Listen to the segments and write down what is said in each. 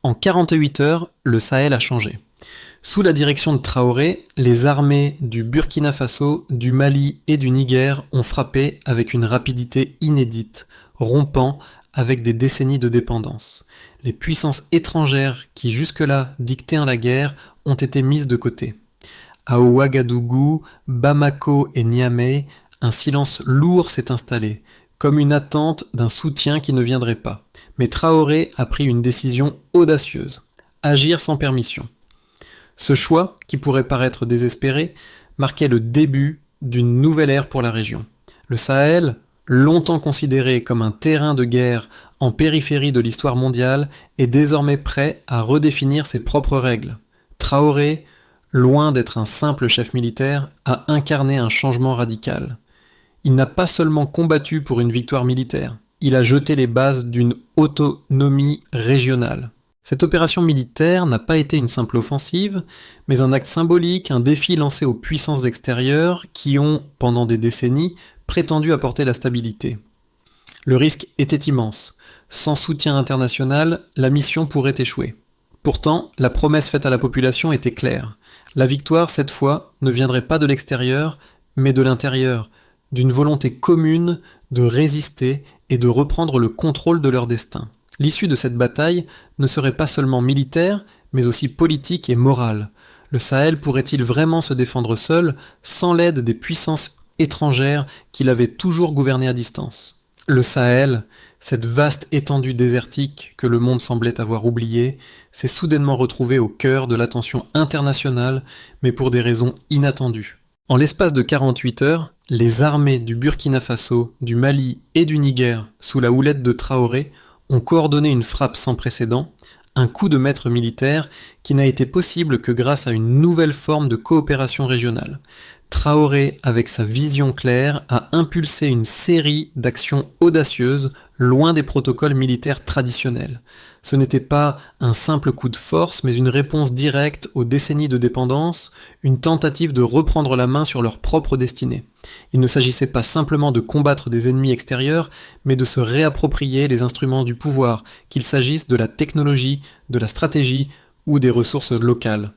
En 48 heures, le Sahel a changé. Sous la direction de Traoré, les armées du Burkina Faso, du Mali et du Niger ont frappé avec une rapidité inédite, rompant avec des décennies de dépendance. Les puissances étrangères qui jusque-là dictaient la guerre ont été mises de côté. À Ouagadougou, Bamako et Niamey, un silence lourd s'est installé, comme une attente d'un soutien qui ne viendrait pas. Mais Traoré a pris une décision audacieuse, agir sans permission. Ce choix, qui pourrait paraître désespéré, marquait le début d'une nouvelle ère pour la région. Le Sahel, longtemps considéré comme un terrain de guerre en périphérie de l'histoire mondiale, est désormais prêt à redéfinir ses propres règles. Traoré, loin d'être un simple chef militaire, a incarné un changement radical. Il n'a pas seulement combattu pour une victoire militaire, il a jeté les bases d'une autonomie régionale. Cette opération militaire n'a pas été une simple offensive, mais un acte symbolique, un défi lancé aux puissances extérieures qui ont, pendant des décennies, prétendu apporter la stabilité. Le risque était immense. Sans soutien international, la mission pourrait échouer. Pourtant, la promesse faite à la population était claire. La victoire, cette fois, ne viendrait pas de l'extérieur, mais de l'intérieur, d'une volonté commune de résister et de reprendre le contrôle de leur destin. L'issue de cette bataille ne serait pas seulement militaire, mais aussi politique et morale. Le Sahel pourrait-il vraiment se défendre seul, sans l'aide des puissances étrangères qu'il avait toujours gouverné à distance? Le Sahel, cette vaste étendue désertique que le monde semblait avoir oubliée, s'est soudainement retrouvé au cœur de l'attention internationale, mais pour des raisons inattendues. En l'espace de 48 heures, les armées du Burkina Faso, du Mali et du Niger, sous la houlette de Traoré, ont coordonné une frappe sans précédent, un coup de maître militaire qui n'a été possible que grâce à une nouvelle forme de coopération régionale. Traoré, avec sa vision claire, a impulsé une série d'actions audacieuses, loin des protocoles militaires traditionnels. Ce n'était pas un simple coup de force, mais une réponse directe aux décennies de dépendance, une tentative de reprendre la main sur leur propre destinée. Il ne s'agissait pas simplement de combattre des ennemis extérieurs, mais de se réapproprier les instruments du pouvoir, qu'il s'agisse de la technologie, de la stratégie ou des ressources locales.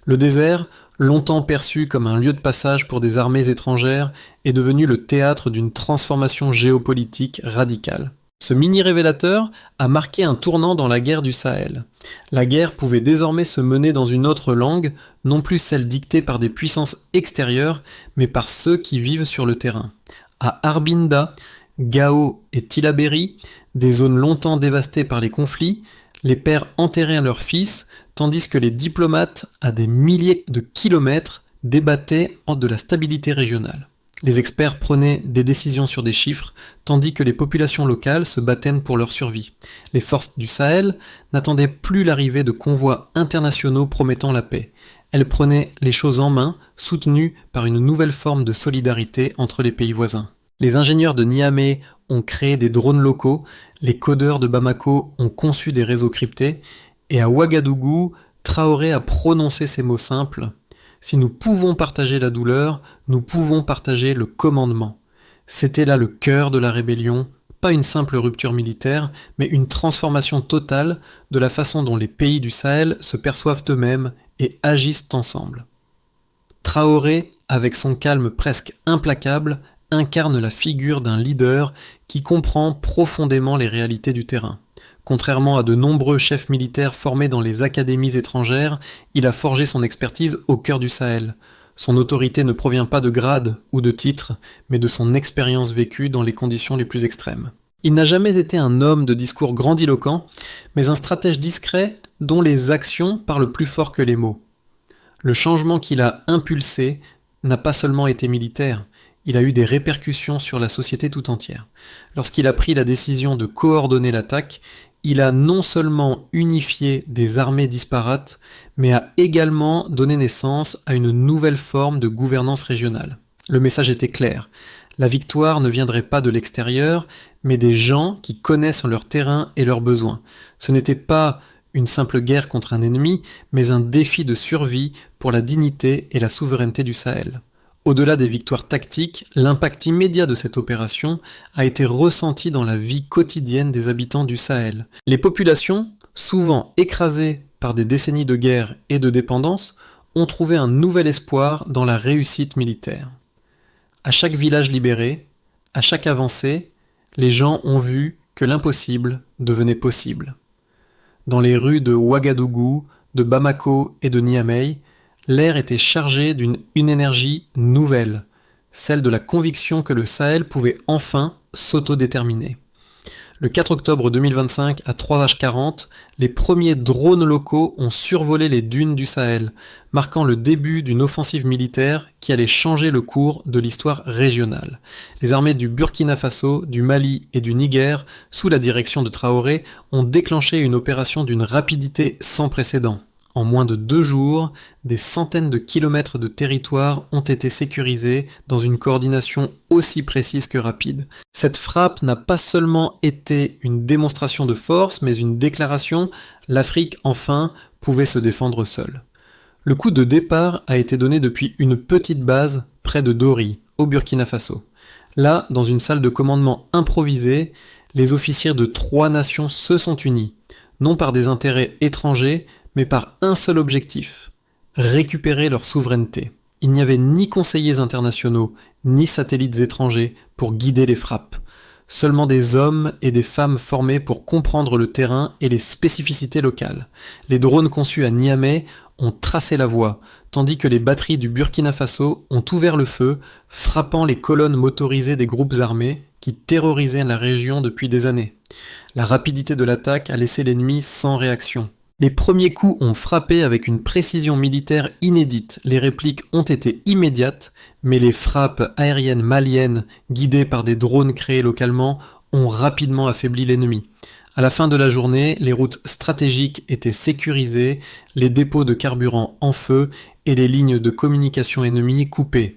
Le désert, longtemps perçu comme un lieu de passage pour des armées étrangères, est devenu le théâtre d'une transformation géopolitique radicale. Ce mini-révélateur a marqué un tournant dans la guerre du Sahel. La guerre pouvait désormais se mener dans une autre langue, non plus celle dictée par des puissances extérieures, mais par ceux qui vivent sur le terrain. À Arbinda, Gao et Tillabéri, des zones longtemps dévastées par les conflits, les pères enterraient leurs fils, tandis que les diplomates, à des milliers de kilomètres, débattaient de la stabilité régionale. Les experts prenaient des décisions sur des chiffres, tandis que les populations locales se battaient pour leur survie. Les forces du Sahel n'attendaient plus l'arrivée de convois internationaux promettant la paix. Elles prenaient les choses en main, soutenues par une nouvelle forme de solidarité entre les pays voisins. Les ingénieurs de Niamey ont créé des drones locaux, les codeurs de Bamako ont conçu des réseaux cryptés, et à Ouagadougou, Traoré a prononcé ces mots simples: si nous pouvons partager la douleur, nous pouvons partager le commandement. C'était là le cœur de la rébellion, pas une simple rupture militaire, mais une transformation totale de la façon dont les pays du Sahel se perçoivent eux-mêmes et agissent ensemble. Traoré, avec son calme presque implacable, incarne la figure d'un leader qui comprend profondément les réalités du terrain. Contrairement à de nombreux chefs militaires formés dans les académies étrangères, il a forgé son expertise au cœur du Sahel. Son autorité ne provient pas de grades ou de titres, mais de son expérience vécue dans les conditions les plus extrêmes. Il n'a jamais été un homme de discours grandiloquent, mais un stratège discret dont les actions parlent plus fort que les mots. Le changement qu'il a impulsé n'a pas seulement été militaire, il a eu des répercussions sur la société tout entière. Lorsqu'il a pris la décision de coordonner l'attaque, il a non seulement unifié des armées disparates, mais a également donné naissance à une nouvelle forme de gouvernance régionale. Le message était clair. La victoire ne viendrait pas de l'extérieur, mais des gens qui connaissent leur terrain et leurs besoins. Ce n'était pas une simple guerre contre un ennemi, mais un défi de survie pour la dignité et la souveraineté du Sahel. Au-delà des victoires tactiques, l'impact immédiat de cette opération a été ressenti dans la vie quotidienne des habitants du Sahel. Les populations souvent écrasés par des décennies de guerre et de dépendance, ont trouvé un nouvel espoir dans la réussite militaire. À chaque village libéré, à chaque avancée, les gens ont vu que l'impossible devenait possible. Dans les rues de Ouagadougou, de Bamako et de Niamey, l'air était chargé d'une énergie nouvelle, celle de la conviction que le Sahel pouvait enfin s'autodéterminer. Le 4 octobre 2025, à 3h40, les premiers drones locaux ont survolé les dunes du Sahel, marquant le début d'une offensive militaire qui allait changer le cours de l'histoire régionale. Les armées du Burkina Faso, du Mali et du Niger, sous la direction de Traoré, ont déclenché une opération d'une rapidité sans précédent. En moins de 2 jours, des centaines de kilomètres de territoire ont été sécurisés dans une coordination aussi précise que rapide. Cette frappe n'a pas seulement été une démonstration de force, mais une déclaration « l'Afrique, enfin, pouvait se défendre seule ». Le coup de départ a été donné depuis une petite base près de Dori, au Burkina Faso. Là, dans une salle de commandement improvisée, les officiers de 3 nations se sont unis, non par des intérêts étrangers, mais par un seul objectif, récupérer leur souveraineté. Il n'y avait ni conseillers internationaux, ni satellites étrangers pour guider les frappes. Seulement des hommes et des femmes formés pour comprendre le terrain et les spécificités locales. Les drones conçus à Niamey ont tracé la voie, tandis que les batteries du Burkina Faso ont ouvert le feu, frappant les colonnes motorisées des groupes armés qui terrorisaient la région depuis des années. La rapidité de l'attaque a laissé l'ennemi sans réaction. Les premiers coups ont frappé avec une précision militaire inédite. Les répliques ont été immédiates, mais les frappes aériennes maliennes, guidées par des drones créés localement, ont rapidement affaibli l'ennemi. À la fin de la journée, les routes stratégiques étaient sécurisées, les dépôts de carburant en feu et les lignes de communication ennemies coupées.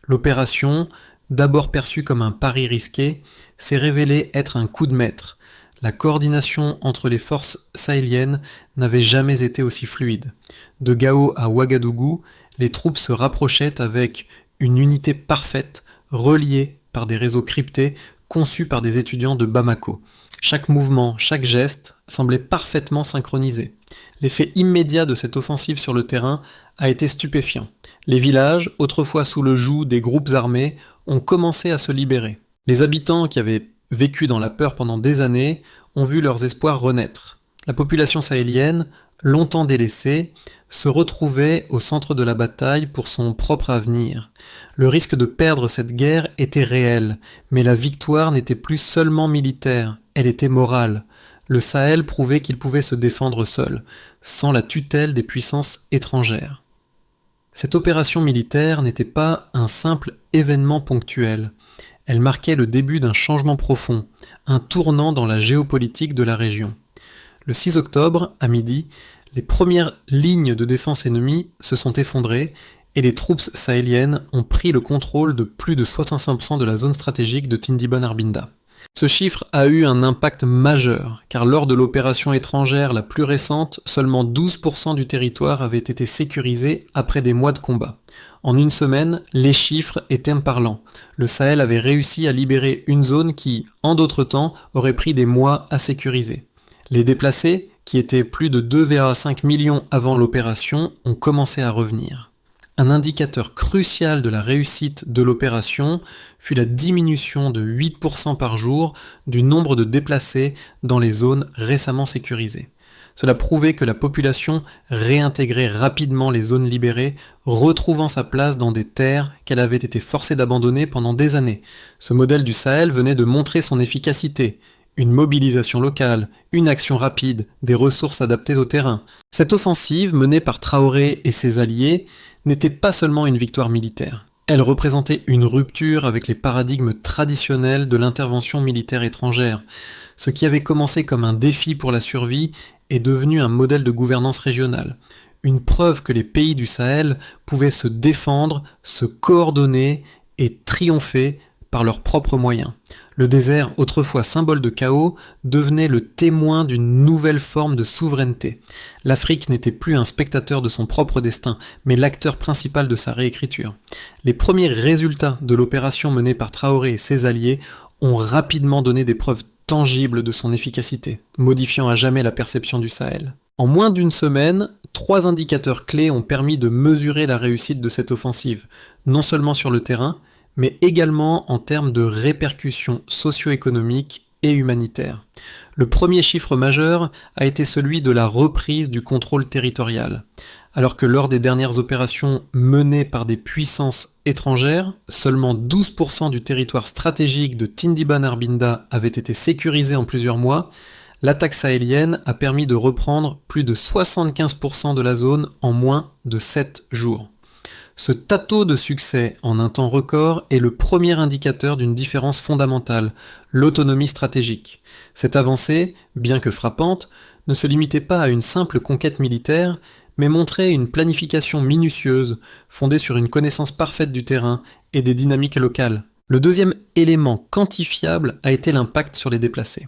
L'opération, d'abord perçue comme un pari risqué, s'est révélée être un coup de maître. La coordination entre les forces sahéliennes n'avait jamais été aussi fluide. De Gao à Ouagadougou, les troupes se rapprochaient avec une unité parfaite, reliée par des réseaux cryptés conçus par des étudiants de Bamako. Chaque mouvement, chaque geste semblait parfaitement synchronisé. L'effet immédiat de cette offensive sur le terrain a été stupéfiant. Les villages, autrefois sous le joug des groupes armés, ont commencé à se libérer. Les habitants qui avaient vécu dans la peur pendant des années, ont vu leurs espoirs renaître. La population sahélienne, longtemps délaissée, se retrouvait au centre de la bataille pour son propre avenir. Le risque de perdre cette guerre était réel, mais la victoire n'était plus seulement militaire, elle était morale. Le Sahel prouvait qu'il pouvait se défendre seul, sans la tutelle des puissances étrangères. Cette opération militaire n'était pas un simple événement ponctuel. Elle marquait le début d'un changement profond, un tournant dans la géopolitique de la région. Le 6 octobre, à midi, les premières lignes de défense ennemies se sont effondrées et les troupes sahéliennes ont pris le contrôle de plus de 65% de la zone stratégique de Tindiban-Arbinda. Ce chiffre a eu un impact majeur, car lors de l'opération étrangère la plus récente, seulement 12% du territoire avait été sécurisé après des mois de combat. En une semaine, les chiffres étaient parlants. Le Sahel avait réussi à libérer une zone qui, en d'autres temps, aurait pris des mois à sécuriser. Les déplacés, qui étaient plus de 2,5 millions avant l'opération, ont commencé à revenir. Un indicateur crucial de la réussite de l'opération fut la diminution de 8% par jour du nombre de déplacés dans les zones récemment sécurisées. Cela prouvait que la population réintégrait rapidement les zones libérées, retrouvant sa place dans des terres qu'elle avait été forcée d'abandonner pendant des années. Ce modèle du Sahel venait de montrer son efficacité. Une mobilisation locale, une action rapide, des ressources adaptées au terrain. Cette offensive, menée par Traoré et ses alliés, n'était pas seulement une victoire militaire. Elle représentait une rupture avec les paradigmes traditionnels de l'intervention militaire étrangère. Ce qui avait commencé comme un défi pour la survie est devenu un modèle de gouvernance régionale. Une preuve que les pays du Sahel pouvaient se défendre, se coordonner et triompher par leurs propres moyens. Le désert, autrefois symbole de chaos, devenait le témoin d'une nouvelle forme de souveraineté. L'Afrique n'était plus un spectateur de son propre destin, mais l'acteur principal de sa réécriture. Les premiers résultats de l'opération menée par Traoré et ses alliés ont rapidement donné des preuves tangible de son efficacité, modifiant à jamais la perception du Sahel. En moins d'une semaine, 3 indicateurs clés ont permis de mesurer la réussite de cette offensive, non seulement sur le terrain, mais également en termes de répercussions socio-économiques et humanitaires. Le premier chiffre majeur a été celui de la reprise du contrôle territorial. Alors que lors des dernières opérations menées par des puissances étrangères, seulement 12% du territoire stratégique de Tindiban-Arbinda avait été sécurisé en plusieurs mois, l'attaque sahélienne a permis de reprendre plus de 75% de la zone en moins de 7 jours. Ce tâteau de succès en un temps record est le premier indicateur d'une différence fondamentale, l'autonomie stratégique. Cette avancée, bien que frappante, ne se limitait pas à une simple conquête militaire, mais montrait une planification minutieuse, fondée sur une connaissance parfaite du terrain et des dynamiques locales. Le deuxième élément quantifiable a été l'impact sur les déplacés.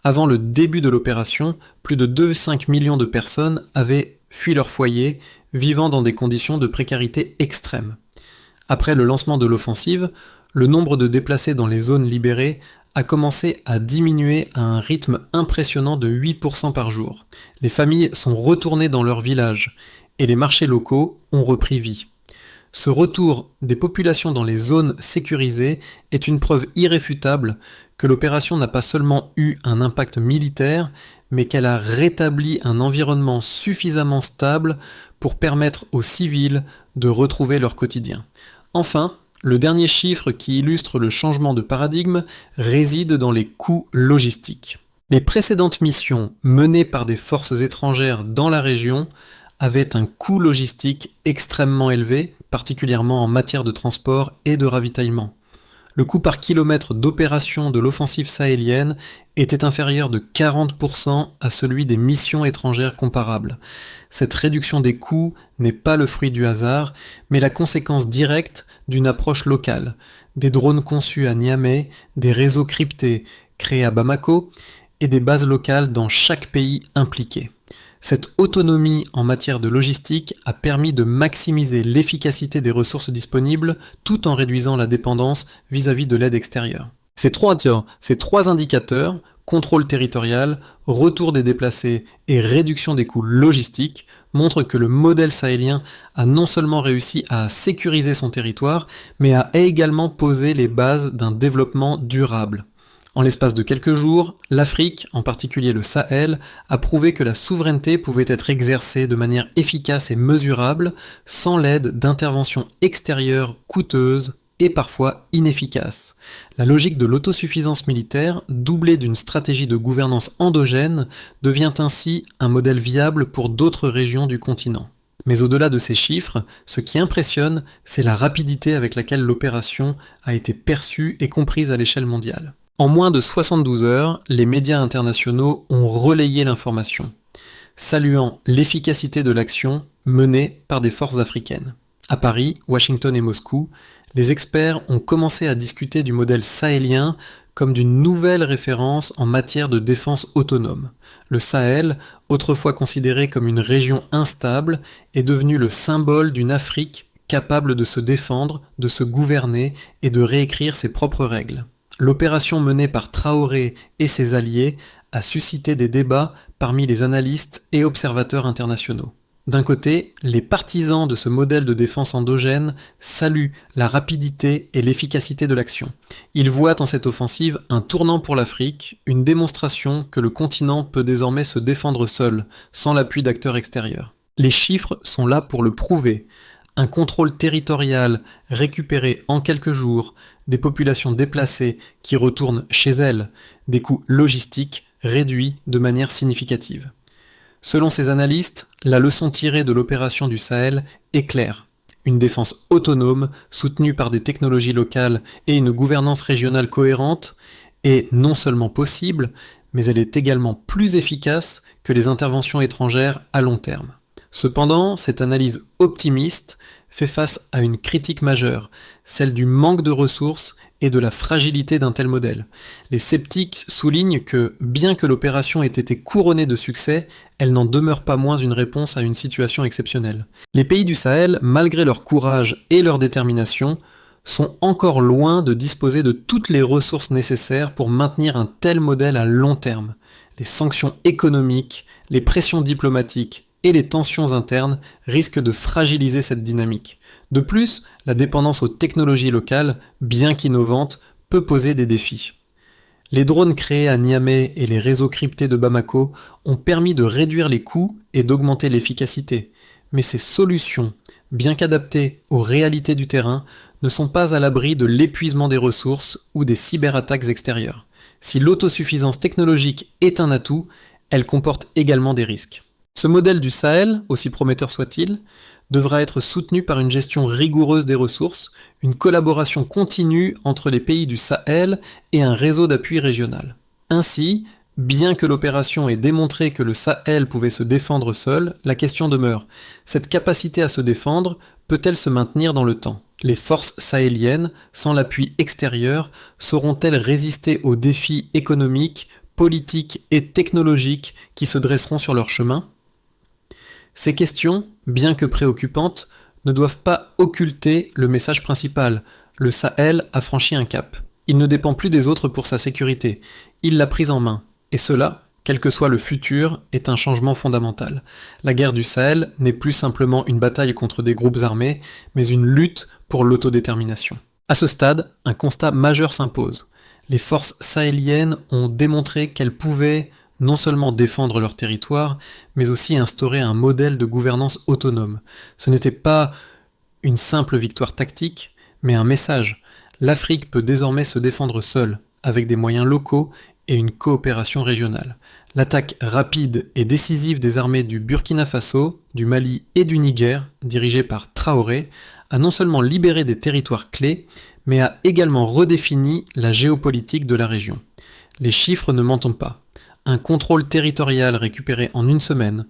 Avant le début de l'opération, plus de 2,5 millions de personnes avaient fui leur foyer, vivant dans des conditions de précarité extrême. Après le lancement de l'offensive, le nombre de déplacés dans les zones libérées a commencé à diminuer à un rythme impressionnant de 8% par jour. Les familles sont retournées dans leurs villages et les marchés locaux ont repris vie. Ce retour des populations dans les zones sécurisées est une preuve irréfutable que l'opération n'a pas seulement eu un impact militaire, mais qu'elle a rétabli un environnement suffisamment stable pour permettre aux civils de retrouver leur quotidien. Enfin, le dernier chiffre qui illustre le changement de paradigme réside dans les coûts logistiques. Les précédentes missions menées par des forces étrangères dans la région avaient un coût logistique extrêmement élevé, particulièrement en matière de transport et de ravitaillement. Le coût par kilomètre d'opération de l'offensive sahélienne était inférieur de 40% à celui des missions étrangères comparables. Cette réduction des coûts n'est pas le fruit du hasard, mais la conséquence directe d'une approche locale. Des drones conçus à Niamey, des réseaux cryptés créés à Bamako et des bases locales dans chaque pays impliqué. Cette autonomie en matière de logistique a permis de maximiser l'efficacité des ressources disponibles tout en réduisant la dépendance vis-à-vis de l'aide extérieure. Ces trois indicateurs, contrôle territorial, retour des déplacés et réduction des coûts logistiques, montrent que le modèle sahélien a non seulement réussi à sécuriser son territoire, mais a également posé les bases d'un développement durable. En l'espace de quelques jours, l'Afrique, en particulier le Sahel, a prouvé que la souveraineté pouvait être exercée de manière efficace et mesurable, sans l'aide d'interventions extérieures coûteuses et parfois inefficaces. La logique de l'autosuffisance militaire, doublée d'une stratégie de gouvernance endogène, devient ainsi un modèle viable pour d'autres régions du continent. Mais au-delà de ces chiffres, ce qui impressionne, c'est la rapidité avec laquelle l'opération a été perçue et comprise à l'échelle mondiale. En moins de 72 heures, les médias internationaux ont relayé l'information, saluant l'efficacité de l'action menée par des forces africaines. À Paris, Washington et Moscou, les experts ont commencé à discuter du modèle sahélien comme d'une nouvelle référence en matière de défense autonome. Le Sahel, autrefois considéré comme une région instable, est devenu le symbole d'une Afrique capable de se défendre, de se gouverner et de réécrire ses propres règles. L'opération menée par Traoré et ses alliés a suscité des débats parmi les analystes et observateurs internationaux. D'un côté, les partisans de ce modèle de défense endogène saluent la rapidité et l'efficacité de l'action. Ils voient en cette offensive un tournant pour l'Afrique, une démonstration que le continent peut désormais se défendre seul, sans l'appui d'acteurs extérieurs. Les chiffres sont là pour le prouver. Un contrôle territorial récupéré en quelques jours, des populations déplacées qui retournent chez elles, des coûts logistiques réduits de manière significative. Selon ces analystes, la leçon tirée de l'opération du Sahel est claire. Une défense autonome, soutenue par des technologies locales et une gouvernance régionale cohérente, est non seulement possible, mais elle est également plus efficace que les interventions étrangères à long terme. Cependant, cette analyse optimiste fait face à une critique majeure, celle du manque de ressources et de la fragilité d'un tel modèle. Les sceptiques soulignent que, bien que l'opération ait été couronnée de succès, elle n'en demeure pas moins une réponse à une situation exceptionnelle. Les pays du Sahel, malgré leur courage et leur détermination, sont encore loin de disposer de toutes les ressources nécessaires pour maintenir un tel modèle à long terme. Les sanctions économiques, les pressions diplomatiques et les tensions internes risquent de fragiliser cette dynamique. De plus, la dépendance aux technologies locales, bien qu'innovantes, peut poser des défis. Les drones créés à Niamey et les réseaux cryptés de Bamako ont permis de réduire les coûts et d'augmenter l'efficacité. Mais ces solutions, bien qu'adaptées aux réalités du terrain, ne sont pas à l'abri de l'épuisement des ressources ou des cyberattaques extérieures. Si l'autosuffisance technologique est un atout, elle comporte également des risques. Ce modèle du Sahel, aussi prometteur soit-il, devra être soutenu par une gestion rigoureuse des ressources, une collaboration continue entre les pays du Sahel et un réseau d'appui régional. Ainsi, bien que l'opération ait démontré que le Sahel pouvait se défendre seul, la question demeure. Cette capacité à se défendre peut-elle se maintenir dans le temps ? Les forces sahéliennes, sans l'appui extérieur, sauront-elles résister aux défis économiques, politiques et technologiques qui se dresseront sur leur chemin ? Ces questions, bien que préoccupantes, ne doivent pas occulter le message principal. Le Sahel a franchi un cap. Il ne dépend plus des autres pour sa sécurité. Il l'a prise en main. Et cela, quel que soit le futur, est un changement fondamental. La guerre du Sahel n'est plus simplement une bataille contre des groupes armés, mais une lutte pour l'autodétermination. À ce stade, un constat majeur s'impose. Les forces sahéliennes ont démontré qu'elles pouvaient non seulement défendre leur territoire, mais aussi instaurer un modèle de gouvernance autonome. Ce n'était pas une simple victoire tactique, mais un message. L'Afrique peut désormais se défendre seule, avec des moyens locaux et une coopération régionale. L'attaque rapide et décisive des armées du Burkina Faso, du Mali et du Niger, dirigée par Traoré, a non seulement libéré des territoires clés, mais a également redéfini la géopolitique de la région. Les chiffres ne mentent pas. Un contrôle territorial récupéré en une semaine,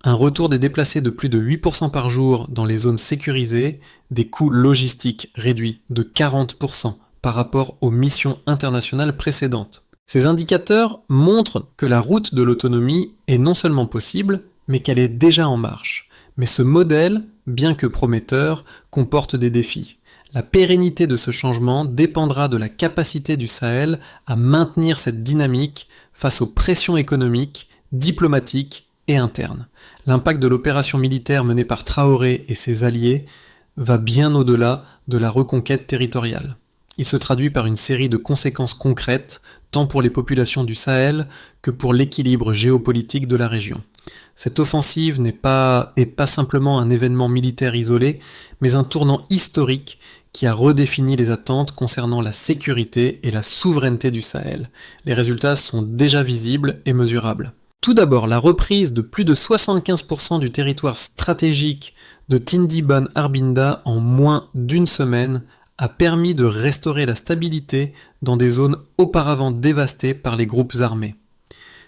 un retour des déplacés de plus de 8% par jour dans les zones sécurisées, des coûts logistiques réduits de 40% par rapport aux missions internationales précédentes. Ces indicateurs montrent que la route de l'autonomie est non seulement possible, mais qu'elle est déjà en marche. Mais ce modèle, bien que prometteur, comporte des défis. La pérennité de ce changement dépendra de la capacité du Sahel à maintenir cette dynamique face aux pressions économiques, diplomatiques et internes. L'impact de l'opération militaire menée par Traoré et ses alliés va bien au-delà de la reconquête territoriale. Il se traduit par une série de conséquences concrètes, tant pour les populations du Sahel que pour l'équilibre géopolitique de la région. Cette offensive n'est pas simplement un événement militaire isolé, mais un tournant historique qui a redéfini les attentes concernant la sécurité et la souveraineté du Sahel. Les résultats sont déjà visibles et mesurables. Tout d'abord, la reprise de plus de 75% du territoire stratégique de Tindi Ban Arbinda en moins d'une semaine a permis de restaurer la stabilité dans des zones auparavant dévastées par les groupes armés.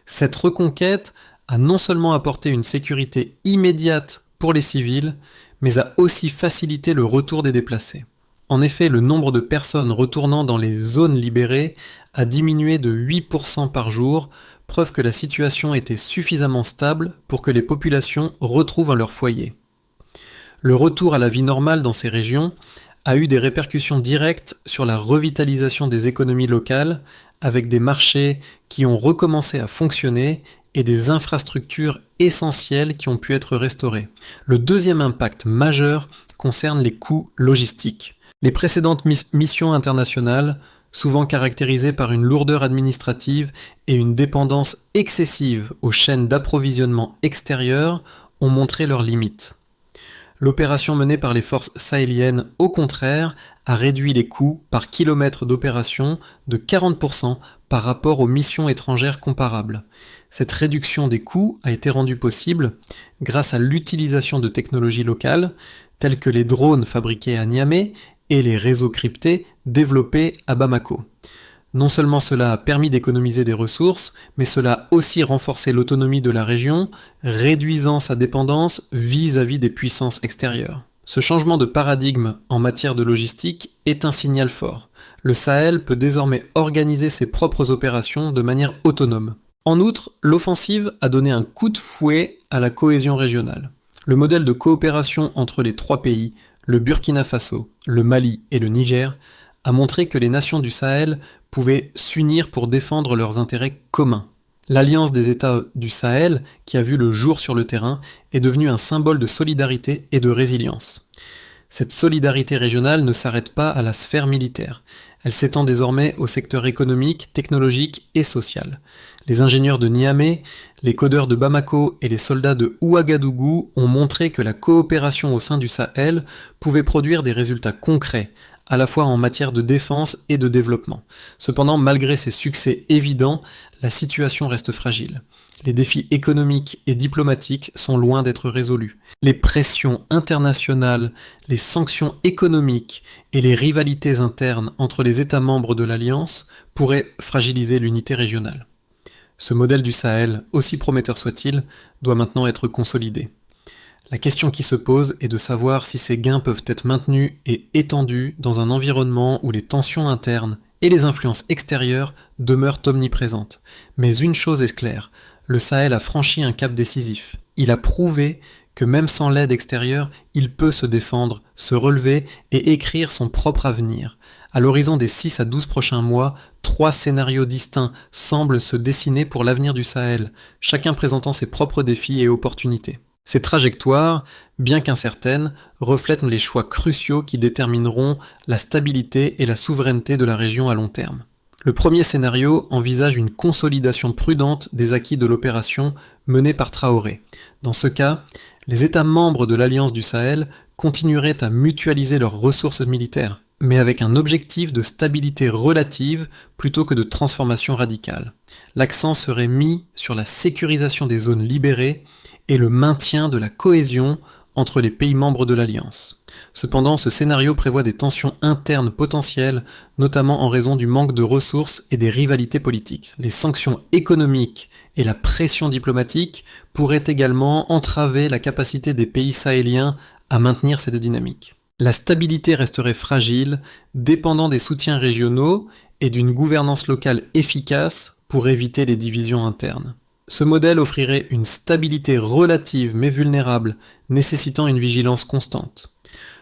Cette reconquête a non seulement apporté une sécurité immédiate pour les civils, mais a aussi facilité le retour des déplacés. En effet, le nombre de personnes retournant dans les zones libérées a diminué de 8% par jour, preuve que la situation était suffisamment stable pour que les populations retrouvent leur foyer. Le retour à la vie normale dans ces régions a eu des répercussions directes sur la revitalisation des économies locales, avec des marchés qui ont recommencé à fonctionner et des infrastructures essentielles qui ont pu être restaurées. Le deuxième impact majeur concerne les coûts logistiques. Les précédentes missions internationales, souvent caractérisées par une lourdeur administrative et une dépendance excessive aux chaînes d'approvisionnement extérieures, ont montré leurs limites. L'opération menée par les forces sahéliennes, au contraire, a réduit les coûts par kilomètre d'opération de 40% par rapport aux missions étrangères comparables. Cette réduction des coûts a été rendue possible grâce à l'utilisation de technologies locales, telles que les drones fabriqués à Niamey et les réseaux cryptés développés à Bamako. Non seulement cela a permis d'économiser des ressources, mais cela a aussi renforcé l'autonomie de la région, réduisant sa dépendance vis-à-vis des puissances extérieures. Ce changement de paradigme en matière de logistique est un signal fort. Le Sahel peut désormais organiser ses propres opérations de manière autonome. En outre, l'offensive a donné un coup de fouet à la cohésion régionale. Le modèle de coopération entre les trois pays, le Burkina Faso, le Mali et le Niger, a montré que les nations du Sahel pouvaient s'unir pour défendre leurs intérêts communs. L'Alliance des États du Sahel, qui a vu le jour sur le terrain, est devenue un symbole de solidarité et de résilience. Cette solidarité régionale ne s'arrête pas à la sphère militaire. Elle s'étend désormais au secteur économique, technologique et social. Les ingénieurs de Niamey, les codeurs de Bamako et les soldats de Ouagadougou ont montré que la coopération au sein du Sahel pouvait produire des résultats concrets, à la fois en matière de défense et de développement. Cependant, malgré ces succès évidents, la situation reste fragile. Les défis économiques et diplomatiques sont loin d'être résolus. Les pressions internationales, les sanctions économiques et les rivalités internes entre les États membres de l'Alliance pourraient fragiliser l'unité régionale. Ce modèle du Sahel, aussi prometteur soit-il, doit maintenant être consolidé. La question qui se pose est de savoir si ces gains peuvent être maintenus et étendus dans un environnement où les tensions internes et les influences extérieures demeurent omniprésentes. Mais une chose est claire, le Sahel a franchi un cap décisif. Il a prouvé que même sans l'aide extérieure, il peut se défendre, se relever et écrire son propre avenir. À l'horizon des 6 à 12 prochains mois, 3 scénarios distincts semblent se dessiner pour l'avenir du Sahel, chacun présentant ses propres défis et opportunités. Ces trajectoires, bien qu'incertaines, reflètent les choix cruciaux qui détermineront la stabilité et la souveraineté de la région à long terme. Le premier scénario envisage une consolidation prudente des acquis de l'opération menée par Traoré. Dans ce cas, les États membres de l'Alliance du Sahel continueraient à mutualiser leurs ressources militaires, mais avec un objectif de stabilité relative plutôt que de transformation radicale. L'accent serait mis sur la sécurisation des zones libérées et le maintien de la cohésion entre les pays membres de l'Alliance. Cependant, ce scénario prévoit des tensions internes potentielles, notamment en raison du manque de ressources et des rivalités politiques. Les sanctions économiques et la pression diplomatique pourraient également entraver la capacité des pays sahéliens à maintenir cette dynamique. La stabilité resterait fragile, dépendant des soutiens régionaux et d'une gouvernance locale efficace pour éviter les divisions internes. Ce modèle offrirait une stabilité relative mais vulnérable, nécessitant une vigilance constante.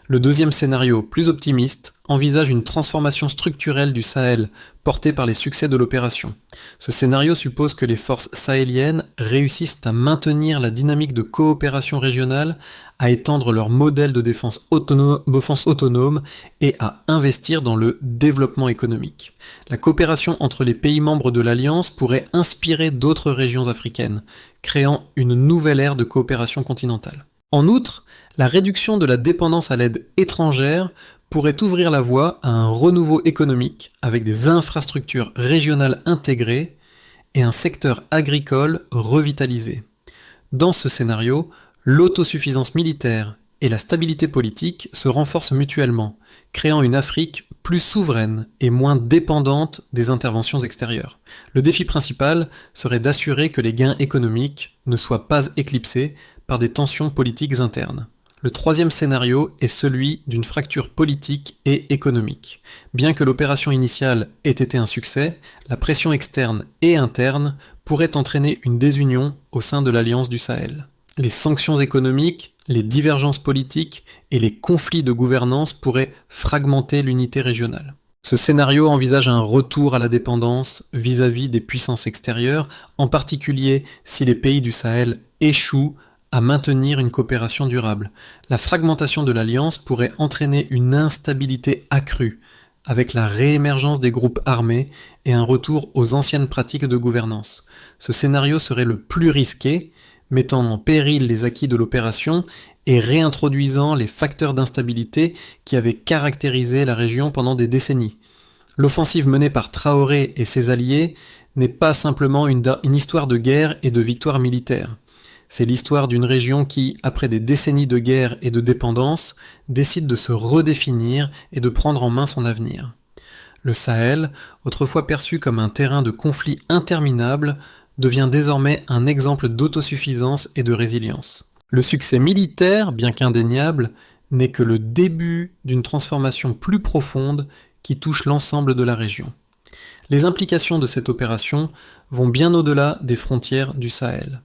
Le deuxième scénario, plus optimiste, envisage une transformation structurelle du Sahel, portée par les succès de l'opération. Ce scénario suppose que les forces sahéliennes réussissent à maintenir la dynamique de coopération régionale, à étendre leur modèle de défense autonome et à investir dans le développement économique. La coopération entre les pays membres de l'Alliance pourrait inspirer d'autres régions africaines, créant une nouvelle ère de coopération continentale. En outre, la réduction de la dépendance à l'aide étrangère pourrait ouvrir la voie à un renouveau économique avec des infrastructures régionales intégrées et un secteur agricole revitalisé. Dans ce scénario, l'autosuffisance militaire et la stabilité politique se renforcent mutuellement, créant une Afrique plus souveraine et moins dépendante des interventions extérieures. Le défi principal serait d'assurer que les gains économiques ne soient pas éclipsés par des tensions politiques internes. Le troisième scénario est celui d'une fracture politique et économique. Bien que l'opération initiale ait été un succès, la pression externe et interne pourrait entraîner une désunion au sein de l'Alliance du Sahel. Les sanctions économiques, les divergences politiques et les conflits de gouvernance pourraient fragmenter l'unité régionale. Ce scénario envisage un retour à la dépendance vis-à-vis des puissances extérieures, en particulier si les pays du Sahel échouent à maintenir une coopération durable. La fragmentation de l'Alliance pourrait entraîner une instabilité accrue, avec la réémergence des groupes armés et un retour aux anciennes pratiques de gouvernance. Ce scénario serait le plus risqué, mettant en péril les acquis de l'opération et réintroduisant les facteurs d'instabilité qui avaient caractérisé la région pendant des décennies. L'offensive menée par Traoré et ses alliés n'est pas simplement une histoire de guerre et de victoire militaire. C'est l'histoire d'une région qui, après des décennies de guerre et de dépendance, décide de se redéfinir et de prendre en main son avenir. Le Sahel, autrefois perçu comme un terrain de conflits interminables, devient désormais un exemple d'autosuffisance et de résilience. Le succès militaire, bien qu'indéniable, n'est que le début d'une transformation plus profonde qui touche l'ensemble de la région. Les implications de cette opération vont bien au-delà des frontières du Sahel.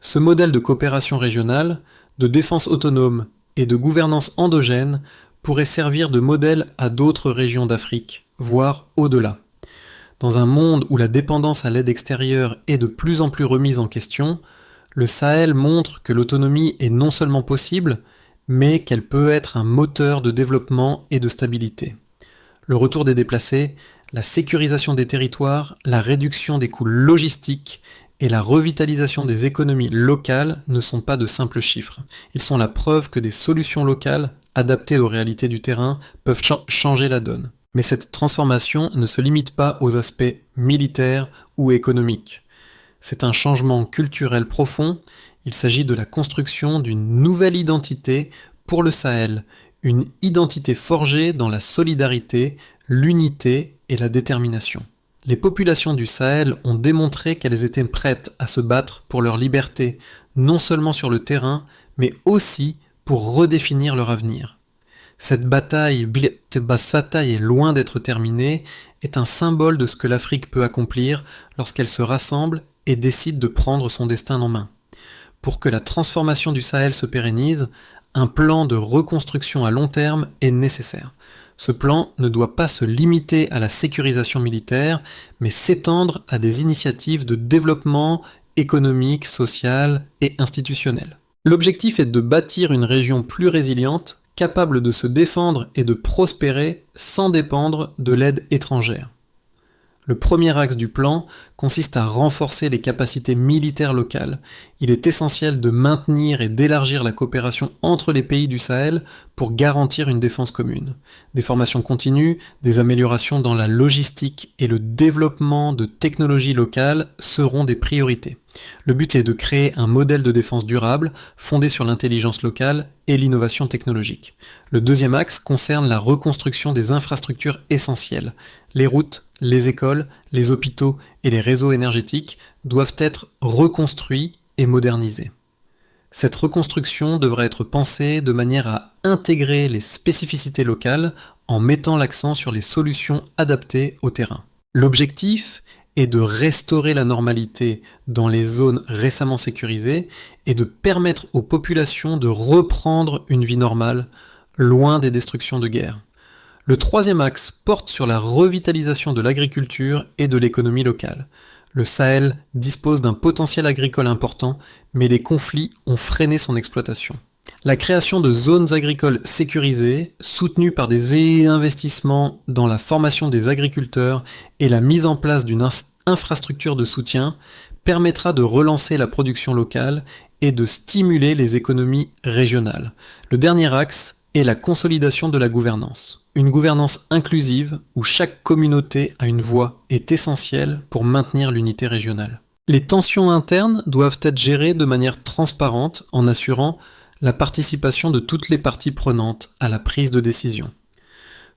Ce modèle de coopération régionale, de défense autonome et de gouvernance endogène pourrait servir de modèle à d'autres régions d'Afrique, voire au-delà. Dans un monde où la dépendance à l'aide extérieure est de plus en plus remise en question, le Sahel montre que l'autonomie est non seulement possible, mais qu'elle peut être un moteur de développement et de stabilité. Le retour des déplacés, la sécurisation des territoires, la réduction des coûts logistiques et la revitalisation des économies locales ne sont pas de simples chiffres. Ils sont la preuve que des solutions locales, adaptées aux réalités du terrain, peuvent changer la donne. Mais cette transformation ne se limite pas aux aspects militaires ou économiques. C'est un changement culturel profond, il s'agit de la construction d'une nouvelle identité pour le Sahel, une identité forgée dans la solidarité, l'unité et la détermination. Les populations du Sahel ont démontré qu'elles étaient prêtes à se battre pour leur liberté, non seulement sur le terrain, mais aussi pour redéfinir leur avenir. Cette bataille est loin d'être terminée, est un symbole de ce que l'Afrique peut accomplir lorsqu'elle se rassemble et décide de prendre son destin en main. Pour que la transformation du Sahel se pérennise, un plan de reconstruction à long terme est nécessaire. Ce plan ne doit pas se limiter à la sécurisation militaire, mais s'étendre à des initiatives de développement économique, social et institutionnel. L'objectif est de bâtir une région plus résiliente, capable de se défendre et de prospérer sans dépendre de l'aide étrangère. Le premier axe du plan consiste à renforcer les capacités militaires locales. Il est essentiel de maintenir et d'élargir la coopération entre les pays du Sahel pour garantir une défense commune. Des formations continues, des améliorations dans la logistique et le développement de technologies locales seront des priorités. Le but est de créer un modèle de défense durable fondé sur l'intelligence locale et l'innovation technologique. Le deuxième axe concerne la reconstruction des infrastructures essentielles. Les routes, les écoles, les hôpitaux et les réseaux énergétiques doivent être reconstruits et modernisés. Cette reconstruction devra être pensée de manière à intégrer les spécificités locales en mettant l'accent sur les solutions adaptées au terrain. L'objectif est de restaurer la normalité dans les zones récemment sécurisées et de permettre aux populations de reprendre une vie normale, loin des destructions de guerre. Le troisième axe porte sur la revitalisation de l'agriculture et de l'économie locale. Le Sahel dispose d'un potentiel agricole important, mais les conflits ont freiné son exploitation. La création de zones agricoles sécurisées, soutenues par des investissements dans la formation des agriculteurs et la mise en place d'une infrastructure de soutien, permettra de relancer la production locale et de stimuler les économies régionales. Le dernier axe est la consolidation de la gouvernance. Une gouvernance inclusive où chaque communauté a une voix est essentielle pour maintenir l'unité régionale. Les tensions internes doivent être gérées de manière transparente en assurant la participation de toutes les parties prenantes à la prise de décision.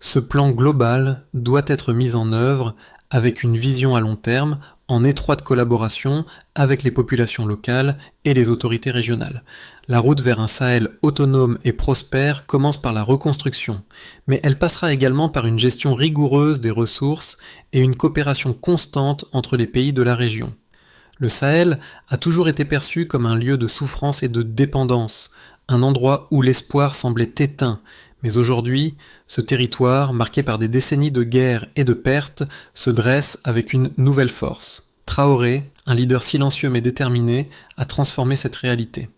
Ce plan global doit être mis en œuvre avec une vision à long terme, en étroite collaboration avec les populations locales et les autorités régionales. La route vers un Sahel autonome et prospère commence par la reconstruction, mais elle passera également par une gestion rigoureuse des ressources et une coopération constante entre les pays de la région. Le Sahel a toujours été perçu comme un lieu de souffrance et de dépendance, un endroit où l'espoir semblait éteint, mais aujourd'hui, ce territoire, marqué par des décennies de guerre et de pertes, se dresse avec une nouvelle force. Traoré, un leader silencieux mais déterminé, a transformé cette réalité.